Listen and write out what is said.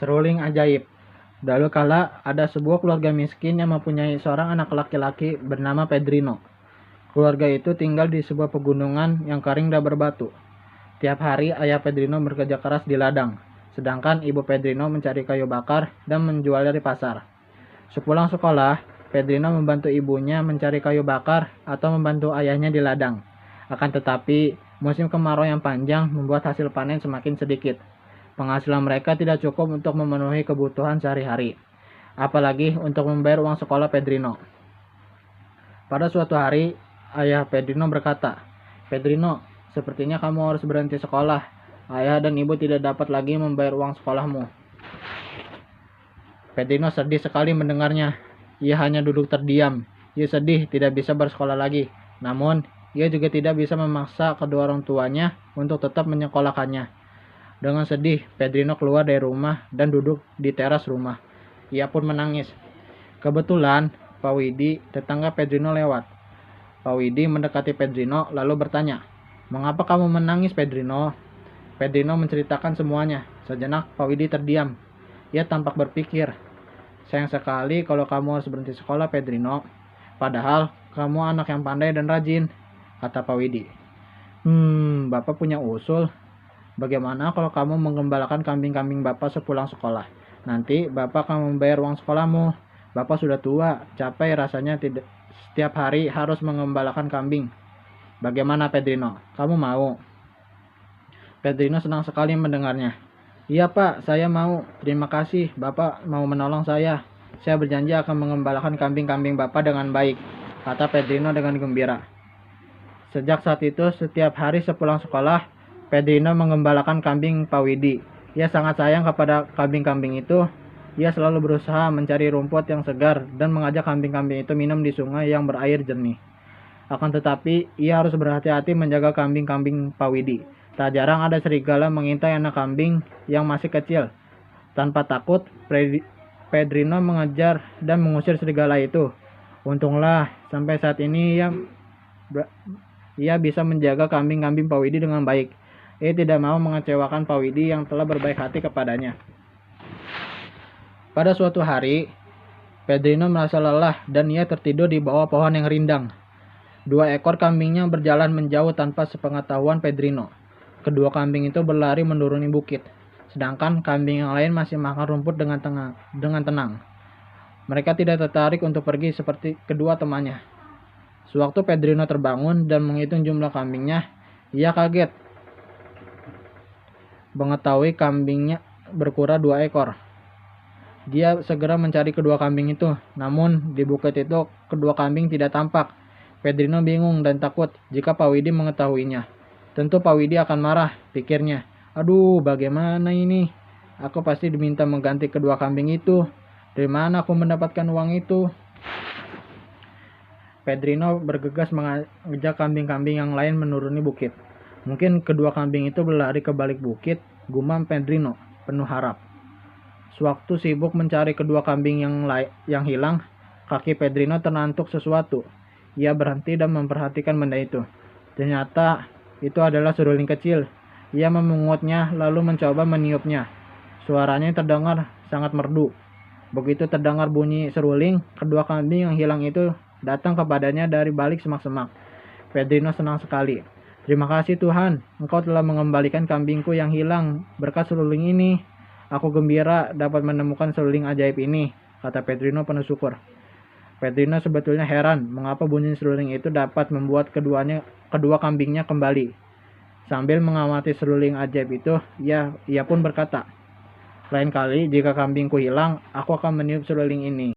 Seruling ajaib. Dahulu kala ada sebuah keluarga miskin yang mempunyai seorang anak laki-laki bernama Pedrino. Keluarga itu tinggal di sebuah pegunungan yang kering dan berbatu. Tiap hari ayah Pedrino bekerja keras di ladang, sedangkan ibu Pedrino mencari kayu bakar dan menjualnya di pasar. Sepulang sekolah, Pedrino membantu ibunya mencari kayu bakar atau membantu ayahnya di ladang. Akan tetapi, musim kemarau yang panjang membuat hasil panen semakin sedikit. Penghasilan mereka tidak cukup untuk memenuhi kebutuhan sehari-hari, apalagi untuk membayar uang sekolah Pedrino. Pada suatu hari, ayah Pedrino berkata, "Pedrino, sepertinya kamu harus berhenti sekolah. Ayah dan ibu tidak dapat lagi membayar uang sekolahmu." Pedrino sedih sekali mendengarnya. Ia hanya duduk terdiam. Ia sedih tidak bisa bersekolah lagi. Namun, ia juga tidak bisa memaksa kedua orang tuanya untuk tetap menyekolahkannya. Dengan sedih, Pedrino keluar dari rumah dan duduk di teras rumah. Ia pun menangis. Kebetulan, Pak Widi, tetangga Pedrino lewat. Pak Widi mendekati Pedrino lalu bertanya, "Mengapa kamu menangis, Pedrino?" Pedrino menceritakan semuanya. Sejenak, Pak Widi terdiam. Ia tampak berpikir, "Sayang sekali kalau kamu harus berhenti sekolah, Pedrino. Padahal kamu anak yang pandai dan rajin," kata Pak Widi. Bapak punya usul. Bagaimana kalau kamu menggembalakan kambing-kambing Bapak sepulang sekolah? Nanti Bapak akan membayar uang sekolahmu. Bapak sudah tua, capek rasanya tidak setiap hari harus menggembalakan kambing. Bagaimana, Pedrino? Kamu mau? Pedrino senang sekali mendengarnya. "Iya, Pak, saya mau. Terima kasih, Bapak mau menolong saya. Saya berjanji akan menggembalakan kambing-kambing Bapak dengan baik," kata Pedrino dengan gembira. Sejak saat itu, setiap hari sepulang sekolah, Pedrino menggembalakan kambing Pak Widi. Ia sangat sayang kepada kambing-kambing itu. Ia selalu berusaha mencari rumput yang segar dan mengajak kambing-kambing itu minum di sungai yang berair jernih. Akan tetapi, ia harus berhati-hati menjaga kambing-kambing Pak Widi. Tak jarang ada serigala mengintai anak kambing yang masih kecil. Tanpa takut, Pedrino mengejar dan mengusir serigala itu. Untunglah, sampai saat ini ia bisa menjaga kambing-kambing Pak Widi dengan baik. Ia tidak mau mengecewakan Pak Widi yang telah berbaik hati kepadanya. Pada suatu hari, Pedrino merasa lelah dan ia tertidur di bawah pohon yang rindang. 2 ekor kambingnya berjalan menjauh tanpa sepengetahuan Pedrino. Kedua kambing itu berlari menuruni bukit, sedangkan kambing yang lain masih makan rumput dengan tenang. Mereka tidak tertarik untuk pergi seperti kedua temannya. Sewaktu Pedrino terbangun dan menghitung jumlah kambingnya, ia kaget mengetahui kambingnya berkurang 2 ekor. Dia segera mencari kedua kambing itu, namun di bukit itu kedua kambing tidak tampak. Pedrino bingung dan takut jika Pak Widi mengetahuinya. Tentu Pak Widi akan marah, pikirnya. "Aduh, bagaimana ini? Aku pasti diminta mengganti kedua kambing itu. Dari mana aku mendapatkan uang itu?" Pedrino bergegas mengajak kambing-kambing yang lain menuruni bukit. Mungkin kedua kambing itu berlari ke balik bukit, gumam Pedrino, penuh harap. Sewaktu sibuk mencari kedua kambing yang hilang, kaki Pedrino ternantuk sesuatu. Ia berhenti dan memperhatikan benda itu. Ternyata itu adalah seruling kecil. Ia memungutnya lalu mencoba meniupnya. Suaranya terdengar sangat merdu. Begitu terdengar bunyi seruling, kedua kambing yang hilang itu datang kepadanya dari balik semak-semak. Pedrino senang sekali. "Terima kasih Tuhan, Engkau telah mengembalikan kambingku yang hilang berkat seruling ini. Aku gembira dapat menemukan seruling ajaib ini," kata Pedrino penuh syukur. Pedrino sebetulnya heran mengapa bunyi seruling itu dapat membuat kedua kambingnya kembali. Sambil mengamati seruling ajaib itu, ia pun berkata, "Lain kali jika kambingku hilang, aku akan meniup seruling ini."